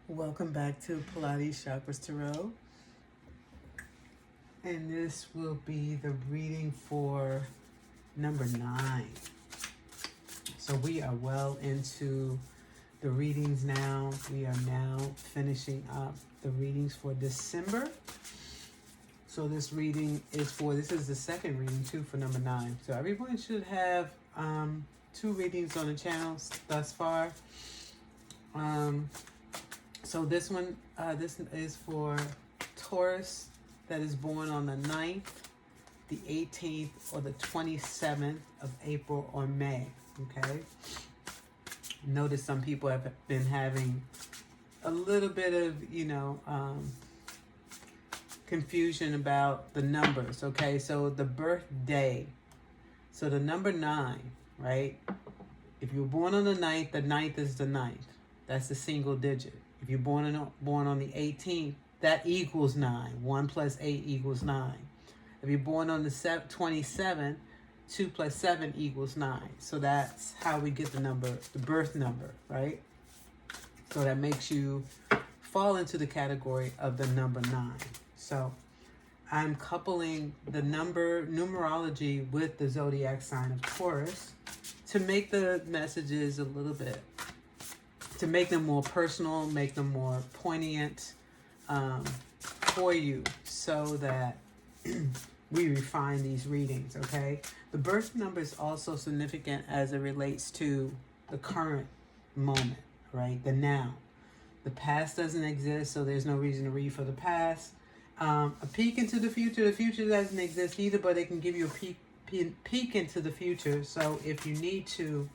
Welcome back to Pilates Chakras Tarot. And this will be the reading for number 9. So we are well into the readings now. We are now finishing up the readings for December. So this reading is this is the second reading too for number 9. So everyone should have 2 readings on the channel thus far. So this one, this is for Taurus that is born on the 9th, the 18th, or the 27th of April or May, okay? Notice some people have been having a little bit of, confusion about the numbers, okay? So the birthday, so the number 9, right? If you were born on the 9th is the 9th. That's a single digit. If you're born on the 18th, that equals 9. 1 plus 8 equals 9. If you're born on the 27th, 2 plus 7 equals 9. So that's how we get the number, the birth number, right? So that makes you fall into the category of the number 9. So I'm coupling the numerology with the zodiac sign of Taurus to make the messages a little bit, to make them more personal, make them more poignant for you, so that we refine these readings, okay? The birth number is also significant as it relates to the current moment, right? The now. The past doesn't exist, so there's no reason to read for the past. A peek into the future doesn't exist either, but it can give you a peek into the future. So if you need to,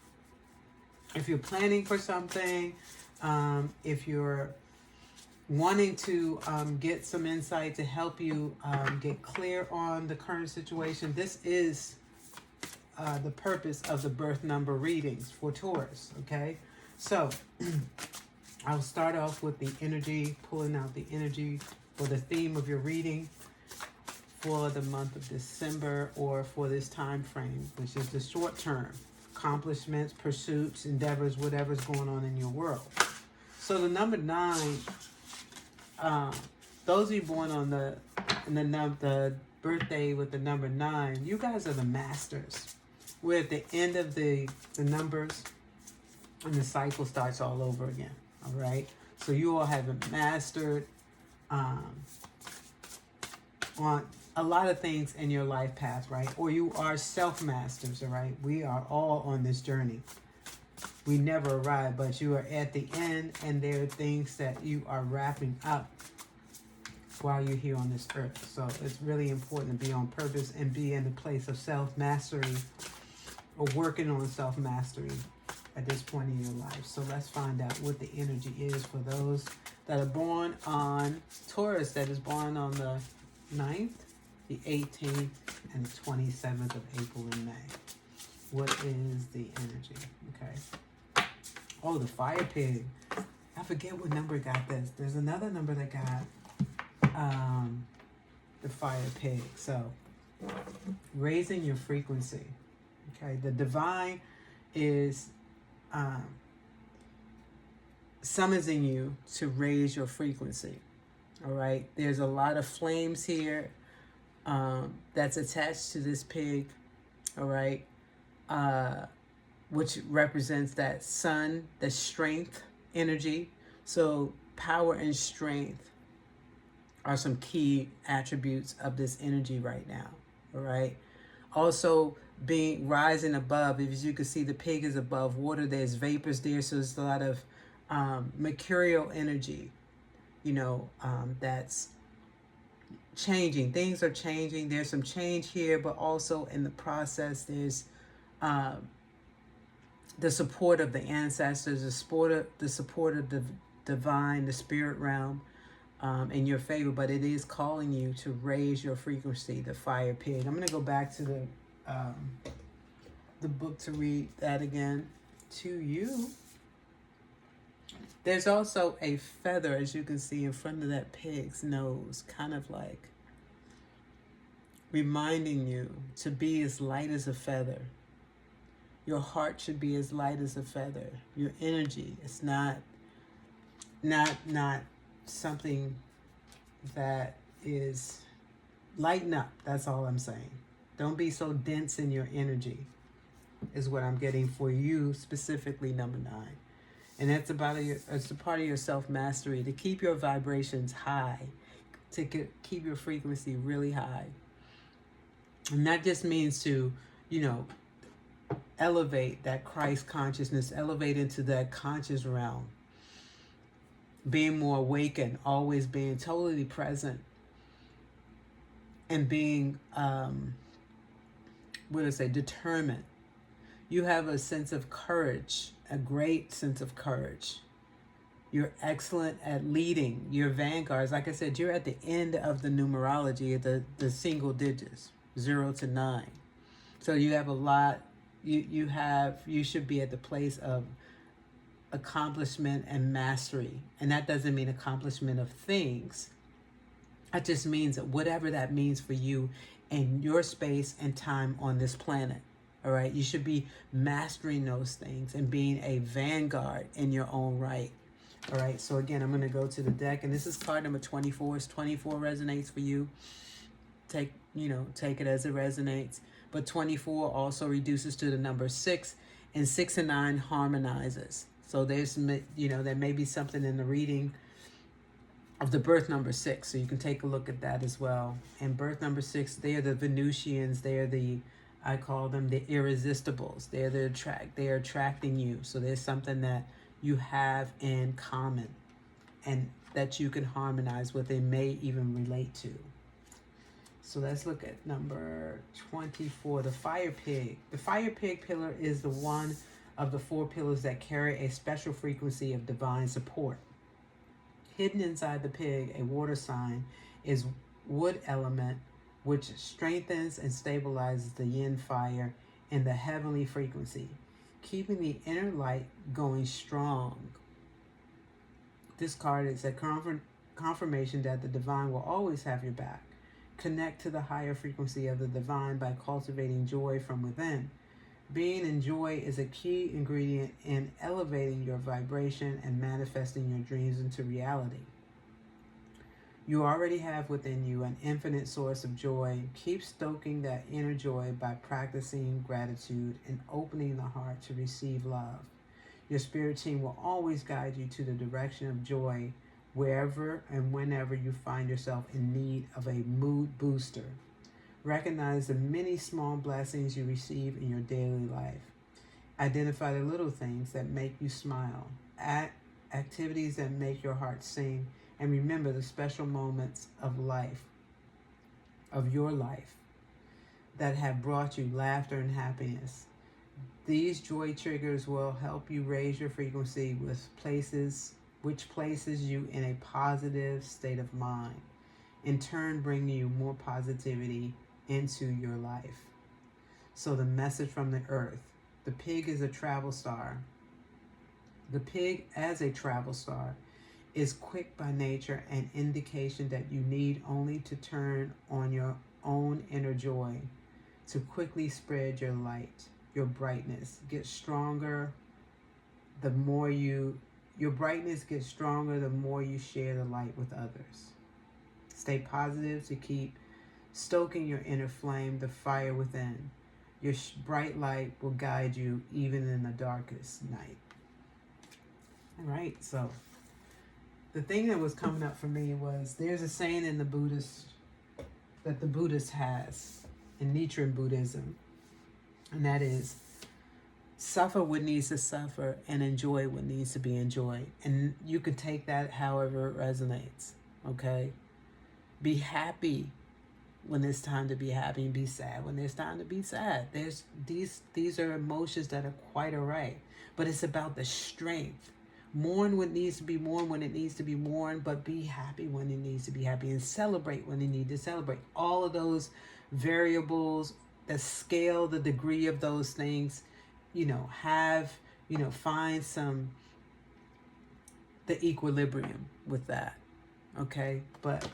if you're planning for something, if you're wanting to get some insight to help you get clear on the current situation, this is the purpose of the birth number readings for Taurus, okay? So I'll start off with the energy, pulling out the energy for the theme of your reading for the month of December, or for this time frame, which is the short term. Accomplishments, pursuits, endeavors, whatever's going on in your world. So the number 9, those of you born on the birthday with the number 9, you guys are the masters. We're at the end of the numbers, and the cycle starts all over again. All right. So you all have mastered on a lot of things in your life path, right? Or you are self-masters, all right? We are all on this journey. We never arrive, but you are at the end, and there are things that you are wrapping up while you're here on this earth. So it's really important to be on purpose and be in the place of self-mastery, or working on self-mastery at this point in your life. So let's find out what the energy is for those that are born on Taurus, that is born on the 9th, the 18th, and the 27th of April and May. What is the energy? Okay. Oh, the fire pig. I forget what number got this. There's another number that got the fire pig. So raising your frequency. Okay. The divine is summoning you to raise your frequency. All right. There's a lot of flames here that's attached to this pig. All right. Which represents that sun, the strength energy. So power and strength are some key attributes of this energy right now. All right. Also rising above, as you can see, the pig is above water. There's vapors there. So there's a lot of mercurial energy, that's changing. Things are changing. There's some change here, but also in the process, there's the support of the ancestors, the support of the divine, the spirit realm in your favor. But it is calling you to raise your frequency, the fire pig. I'm going to go back to the book to read that again to you. There's also a feather, as you can see, in front of that pig's nose, kind of like reminding you to be as light as a feather. Your heart should be as light as a feather. Your energy is not not something that is, lighten up. That's all I'm saying. Don't be so dense in your energy, is what I'm getting for you, specifically number 9. And that's it's a part of your self-mastery, to keep your vibrations high, to keep your frequency really high. And that just means to, elevate that Christ consciousness, elevate into that conscious realm, being more awakened, always being totally present, and being, determined. You have a sense of courage, a great sense of courage. You're excellent at leading. You're vanguards. Like I said, you're at the end of the numerology, the single digits, 0 to 9. So you have a lot. You should be at the place of accomplishment and mastery. And that doesn't mean accomplishment of things. That just means that whatever that means for you in your space and time on this planet. All right. You should be mastering those things and being a vanguard in your own right. All right. So again, I'm going to go to the deck, and this is card number 24. Is 24 resonates for you? Take it as it resonates. But 24 also reduces to the number 6, and 6 and 9 harmonizes. So there's, there may be something in the reading of the birth number 6. So you can take a look at that as well. And birth number 6, they are the Venusians. They are I call them the irresistibles. They're attracting you. So there's something that you have in common and that you can harmonize with and may even relate to. So let's look at number 24, the fire pig. The fire pig pillar is the one of the 4 pillars that carry a special frequency of divine support. Hidden inside the pig, a water sign, is wood element, which strengthens and stabilizes the yin fire in the heavenly frequency, keeping the inner light going strong. This card is a confirmation that the divine will always have your back. Connect to the higher frequency of the divine by cultivating joy from within. Being in joy is a key ingredient in elevating your vibration and manifesting your dreams into reality. You already have within you an infinite source of joy. Keep stoking that inner joy by practicing gratitude and opening the heart to receive love. Your spirit team will always guide you to the direction of joy wherever and whenever you find yourself in need of a mood booster. Recognize the many small blessings you receive in your daily life. Identify the little things that make you smile, activities that make your heart sing, and remember the special moments of your life, that have brought you laughter and happiness. These joy triggers will help you raise your frequency, which places you in a positive state of mind, in turn bringing you more positivity into your life. So the message from the earth: the pig is a travel star. The pig as a travel star is quick by nature, an indication that you need only to turn on your own inner joy to quickly spread your light. Your brightness gets stronger the more your brightness gets stronger the more you share the light with others. Stay positive to keep stoking your inner flame, the fire within. Your bright light will guide you even in the darkest night. All right, so the thing that was coming up for me was, there's a saying in the that the Buddhist has in Nichiren Buddhism, and that is, suffer what needs to suffer and enjoy what needs to be enjoyed. And you can take that however it resonates, okay? Be happy when it's time to be happy, and be sad when there's time to be sad. These are emotions that are quite all right, but it's about the strength. Mourn what needs to be mourned when it needs to be mourned, but be happy when it needs to be happy, and celebrate when you need to celebrate. All of those variables, the scale, the degree of those things, find the equilibrium with that, okay? But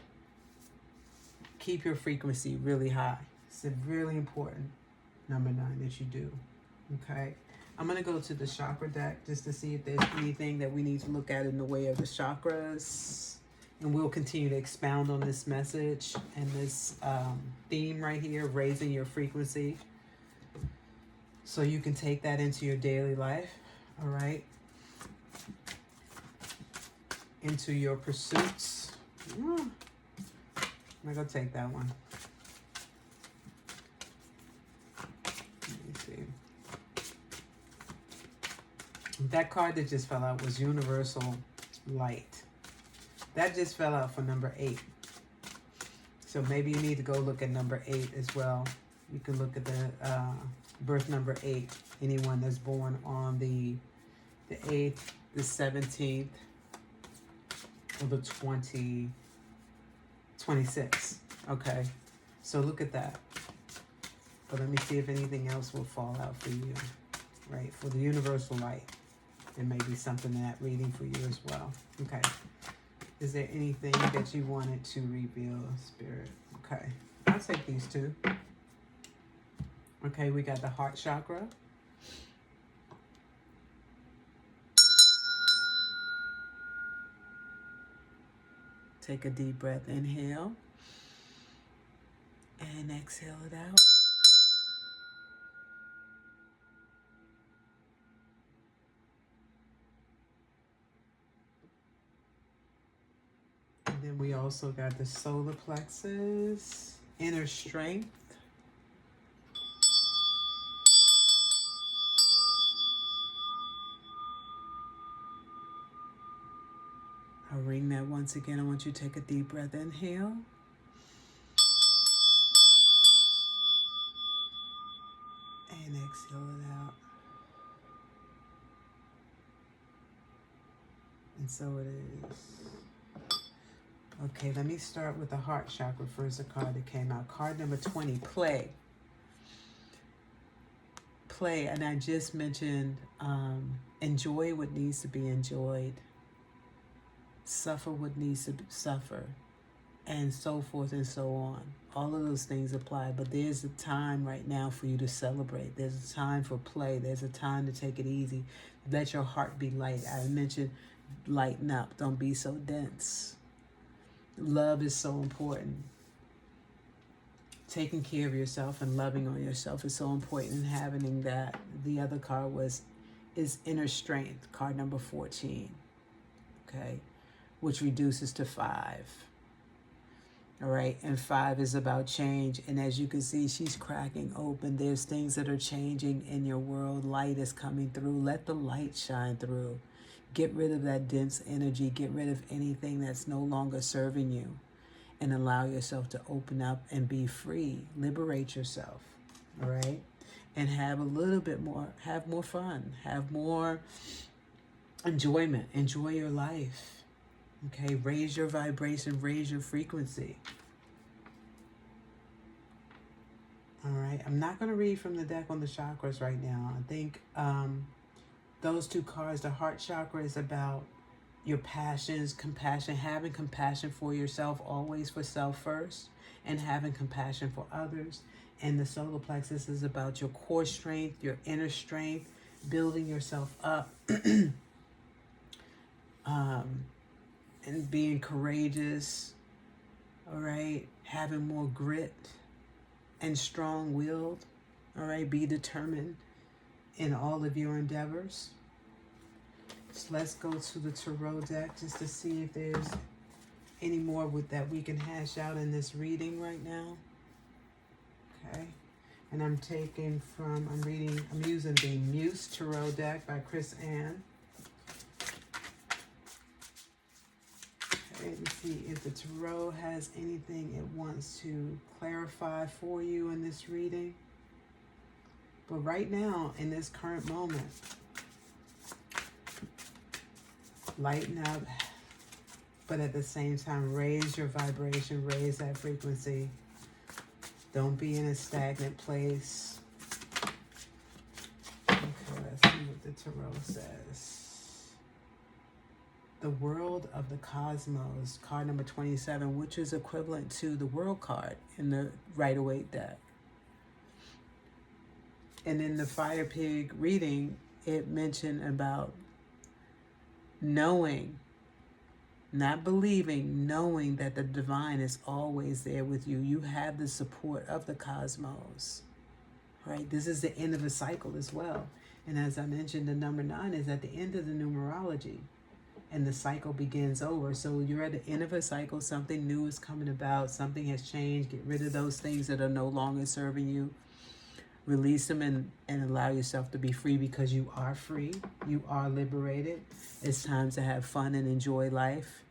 keep your frequency really high. It's a really important number 9 that you do, okay? I'm going to go to the chakra deck just to see if there's anything that we need to look at in the way of the chakras. And we'll continue to expound on this message and this theme right here, raising your frequency. So you can take that into your daily life, all right? Into your pursuits. I'm going to take that one. That card that just fell out was Universal Light. That just fell out for number 8. So maybe you need to go look at number 8 as well. You can look at the birth number 8. Anyone that's born on the 8th, the 17th, or the 26th. Okay. So look at that. But let me see if anything else will fall out for you. Right. For the Universal Light. There may be something in that reading for you as well. Okay. Is there anything that you wanted to reveal, Spirit? Okay. I'll take these two. Okay, we got the heart chakra. Take a deep breath. Inhale. And exhale it out. And then we also got the solar plexus, inner strength. I'll ring that once again. I want you to take a deep breath. Inhale. And exhale it out. And so it is. Okay, let me start with the heart chakra first, the card that came out. Card number 20, play. Play, and I just mentioned enjoy what needs to be enjoyed. Suffer what needs to suffer. And so forth and so on. All of those things apply, but there's a time right now for you to celebrate. There's a time for play. There's a time to take it easy. Let your heart be light. I mentioned lighten up. Don't be so dense. Love is so important. Taking care of yourself and loving on yourself is so important, and having that. The other card is inner strength, card number 14. Okay, which reduces to 5. All right, and 5 is about change. And as you can see, she's cracking open. There's things that are changing in your world. Light is coming through. Let the light shine through. Get rid of that dense energy. Get rid of anything that's no longer serving you. And allow yourself to open up and be free. Liberate yourself. All right? And have a little bit more, have more fun. Have more enjoyment. Enjoy your life. Okay? Raise your vibration. Raise your frequency. All right? I'm not going to read from the deck on the chakras right now. I think those two cards, the heart chakra is about your passions, compassion, having compassion for yourself, always for self first, and having compassion for others. And the solar plexus is about your core strength, your inner strength, building yourself up, and being courageous, all right? Having more grit and strong-willed, all right? Be determined in all of your endeavors. So let's go to the tarot deck just to see if there's any more with that we can hash out in this reading right now. Okay. And I'm using the Muse Tarot deck by Chris Ann. Okay, let's see if the tarot has anything it wants to clarify for you in this reading. But right now, in this current moment, lighten up, but at the same time, raise your vibration, raise that frequency. Don't be in a stagnant place. Okay, let's see what the tarot says. The World of the Cosmos, card number 27, which is equivalent to the World card in the Rider-Waite deck. And in the Fire Pig reading, it mentioned about knowing, not believing, knowing that the divine is always there with you. You have the support of the cosmos, right? This is the end of a cycle as well. And as I mentioned, the number 9 is at the end of the numerology, and the cycle begins over. So you're at the end of a cycle. Something new is coming about. Something has changed. Get rid of those things that are no longer serving you. Release them and allow yourself to be free, because you are free. You are liberated. It's time to have fun and enjoy life.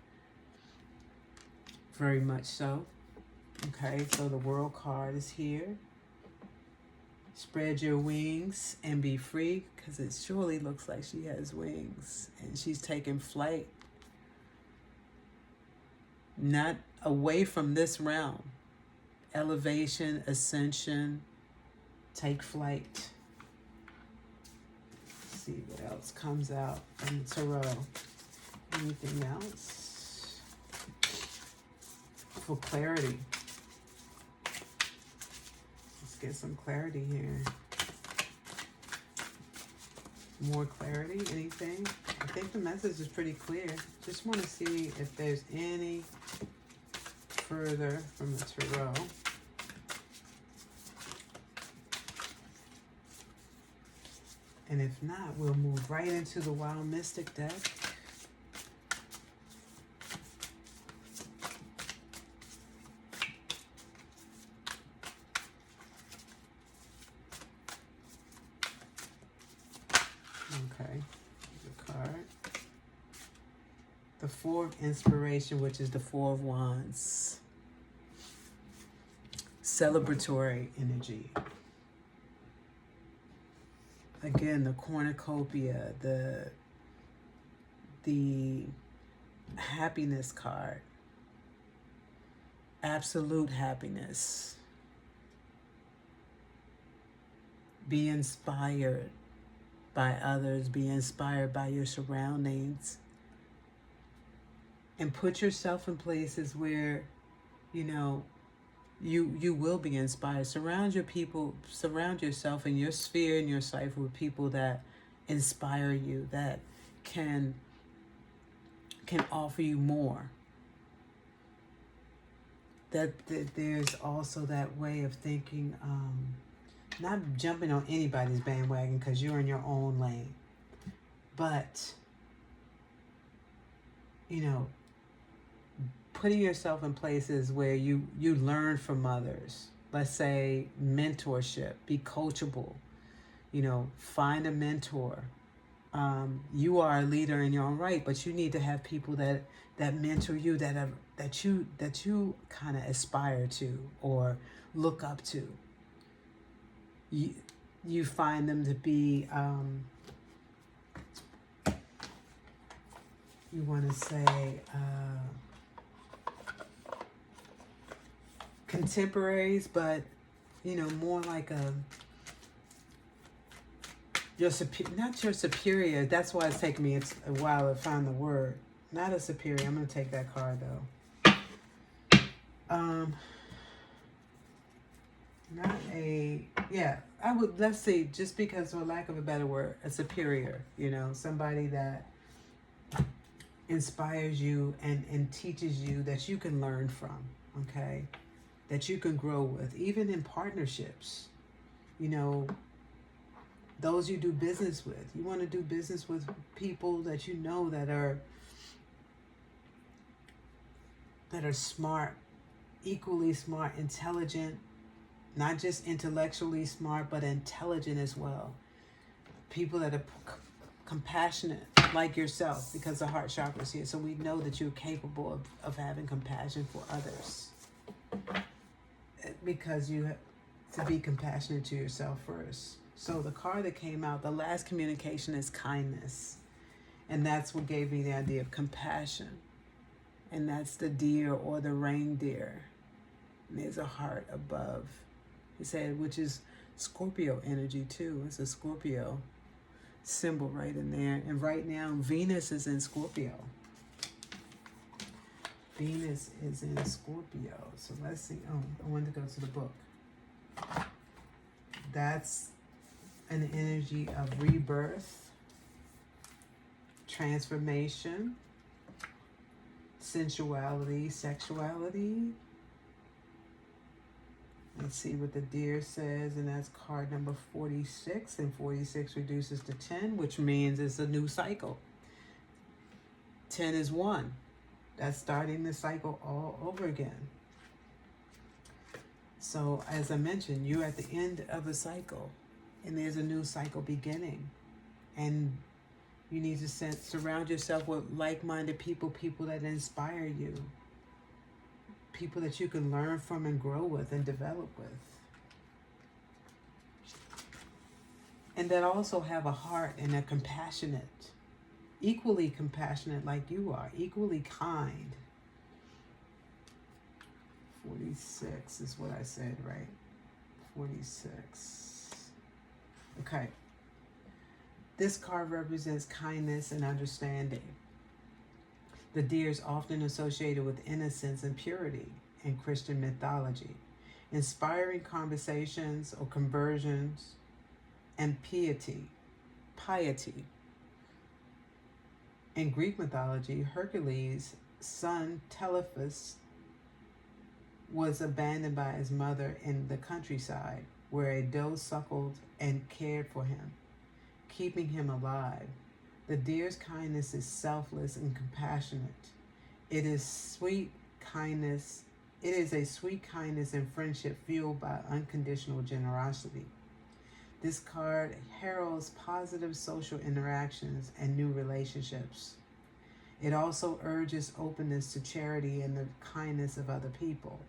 Very much so. Okay, so the World card is here. Spread your wings and be free, because it surely looks like she has wings and she's taking flight. Not away from this realm. Elevation, ascension, take flight. Let's see what else comes out from the tarot. Anything else? For clarity. Get some clarity here. More clarity, anything? I think the message is pretty clear. Just want to see if there's any further from the tarot. And if not, we'll move right into the Wild Mystic deck. Okay, the card. The Four of Inspiration, which is the Four of Wands. Celebratory energy. Again, the cornucopia, the happiness card. Absolute happiness. Be inspired by others, be inspired by your surroundings, and put yourself in places where, you know, you will be inspired. Surround yourself in your sphere, in your cipher, with people that inspire you, that can offer you more. That there's also that way of thinking, not jumping on anybody's bandwagon because you're in your own lane, but, you know, putting yourself in places where you learn from others. Let's say mentorship, be coachable, you know, find a mentor. You are a leader in your own right, but you need to have people that mentor you, that you kind of aspire to or look up to. You find them to be, you want to say, contemporaries, but, you know, more like not your superior. That's why it's taken me a while to find the word. Not a superior. I'm going to take that card, though. Not a, yeah, let's see, just because, for lack of a better word, a superior, you know, somebody that inspires you and teaches you, that you can learn from, okay, that you can grow with, even in partnerships, you know, those you do business with. You want to do business with people that you know that are smart, equally smart, intelligent, not just intellectually smart, but intelligent as well. People that are compassionate, like yourself, because the heart chakra is here. So we know that you're capable of having compassion for others, because you have to be compassionate to yourself first. So the card that came out, the last communication, is kindness. And that's what gave me the idea of compassion. And that's the deer or the reindeer. And there's a heart above. He said, which is Scorpio energy too. It's a Scorpio symbol right in there. And right now, Venus is in Scorpio. Venus is in Scorpio. So let's see. Oh, I wanted to go to the book. That's an energy of rebirth. transformation, sensuality, sexuality. Let's see what the deer says, and that's card number 46, and 46 reduces to 10, which means it's a new cycle. 10 is 1. That's starting the cycle all over again. So, as I mentioned, you're at the end of a cycle, and there's a new cycle beginning. And you need to surround yourself with like-minded people, people that inspire you, people that you can learn from and grow with and develop with. And that also have a heart and are compassionate, equally compassionate like you are, equally kind. 46 is what I said, right? 46. Okay. This card represents kindness and understanding. The deer is often associated with innocence and purity in Christian mythology, inspiring conversations or conversions, and piety. In Greek mythology, Hercules' son Telephus was abandoned by his mother in the countryside, where a doe suckled and cared for him, keeping him alive. The deer's kindness is selfless and compassionate. It is sweet kindness. It is a sweet kindness and friendship fueled by unconditional generosity. This card heralds positive social interactions and new relationships. It also urges openness to charity and the kindness of other people.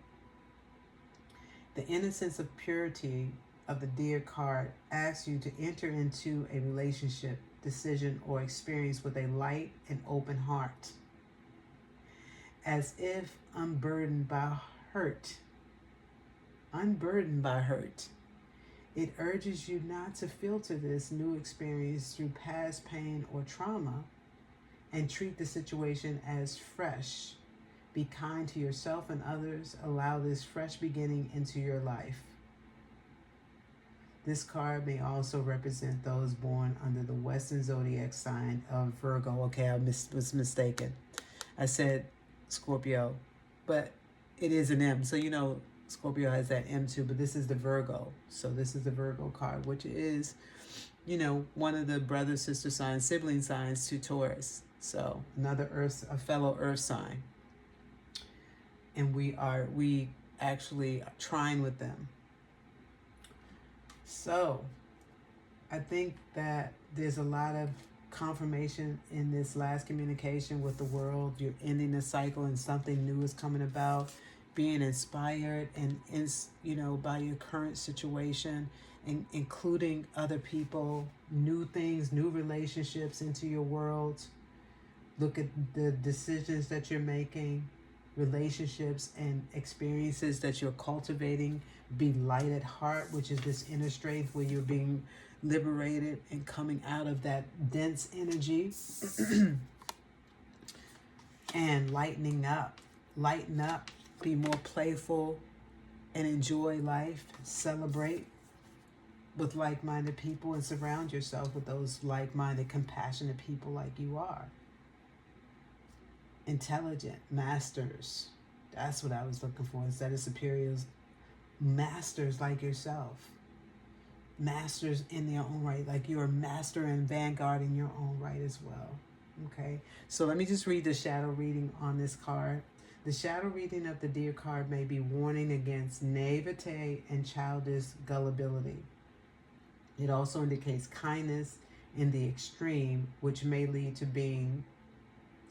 The innocence of purity of the deer card asks you to enter into a relationship, decision, or experience with a light and open heart, as if unburdened by hurt. It urges you not to filter this new experience through past pain or trauma, and treat the situation as fresh. Be kind to yourself and others. Allow this fresh beginning into your life. This card may also represent those born under the Western zodiac sign of Virgo. Okay, I was mistaken. I said Scorpio, but it is an M. So, Scorpio has that M too, but this is the Virgo. So this is the Virgo card, which is, one of the brother, sister signs, sibling signs to Taurus. So a fellow earth sign. And we actually trine with them. So I think that there's a lot of confirmation in this last communication with the world. You're ending the cycle and something new is coming about. Being inspired and by your current situation, and including other people, new things, new relationships into your world. Look at the decisions that you're making, relationships and experiences that you're cultivating. Be light at heart, which is this inner strength where you're being liberated and coming out of that dense energy. And lighten up, be more playful and enjoy life, celebrate with like-minded people, and surround yourself with those like-minded, compassionate people like you are. Intelligent, masters. That's what I was looking for. Instead of superiors, masters like yourself. Masters in their own right, like you're a master and vanguard in your own right as well. Okay, so let me just read the shadow reading on this card. The shadow reading of the deer card may be warning against naivete and childish gullibility. It also indicates kindness in the extreme, which may lead to being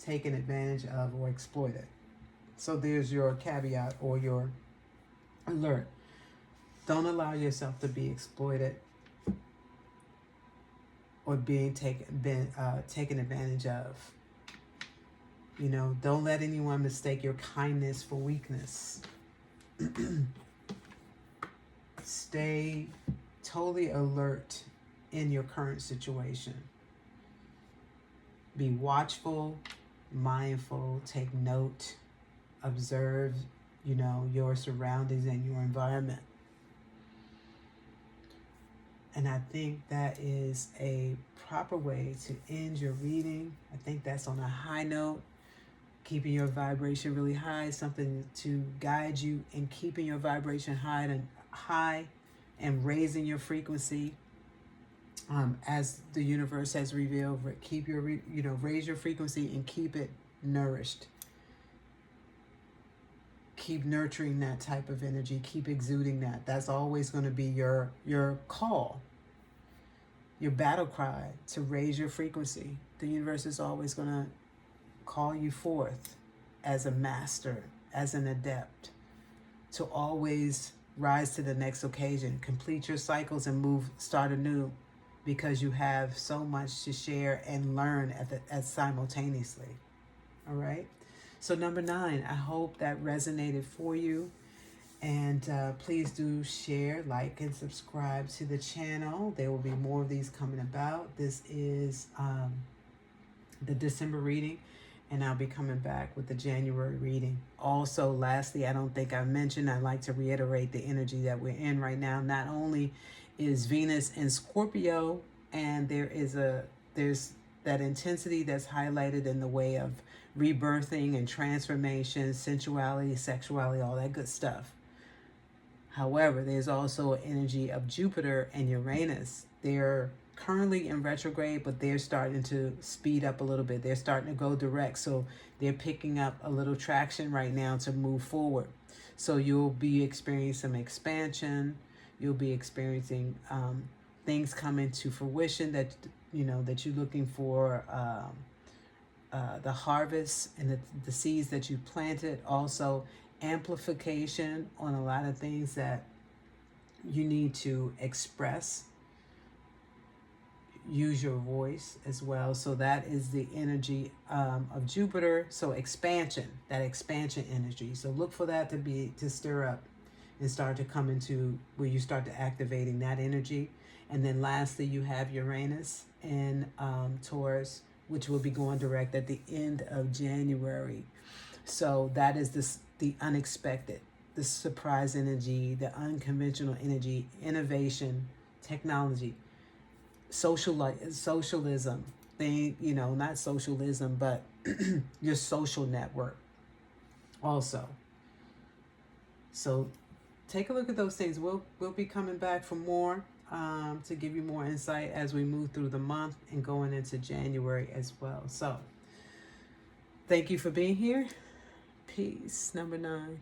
taken advantage of or exploited. So there's your caveat or your alert. Don't allow yourself to be exploited or being taken advantage of. Don't let anyone mistake your kindness for weakness. Stay totally alert in your current situation. Be watchful, mindful, take note, observe, your surroundings and your environment. And I think that is a proper way to end your reading. I think that's on a high note, keeping your vibration really high, something to guide you in keeping your vibration high and raising your frequency. As the universe has revealed, keep your, raise your frequency and keep it nourished. Keep nurturing that type of energy. Keep exuding that. That's always going to be your call, your battle cry to raise your frequency. The universe is always going to call you forth as a master, as an adept, to always rise to the next occasion, complete your cycles and start anew, because you have so much to share and learn at simultaneously. All right. So number 9, I hope that resonated for you. And please do share, like, and subscribe to the channel. There will be more of these coming about. This is the December reading, and I'll be coming back with the January reading. Also, lastly, I don't think I mentioned, I'd like to reiterate the energy that we're in right now. Not only is Venus in Scorpio, and there's that intensity that's highlighted in the way of rebirthing and transformation, sensuality, sexuality, all that good stuff. However, there's also an energy of Jupiter and Uranus. They're currently in retrograde, but they're starting to speed up a little bit. They're starting to go direct, so they're picking up a little traction right now to move forward. So you'll be experiencing some expansion. You'll be experiencing things coming to fruition that you're looking for. The harvest and the seeds that you planted. Also, amplification on a lot of things that you need to express. Use your voice as well. So that is the energy of Jupiter. So expansion, that expansion energy. So look for that to stir up and start to come into where you start to activating that energy. And then lastly, you have Uranus in Taurus, which will be going direct at the end of January. So that is the unexpected, the surprise energy, the unconventional energy, innovation, technology, socialism, not socialism, but your social network also. So take a look at those things. We'll be coming back for more. To give you more insight as we move through the month and going into January as well. So thank you for being here. Peace. Number 9.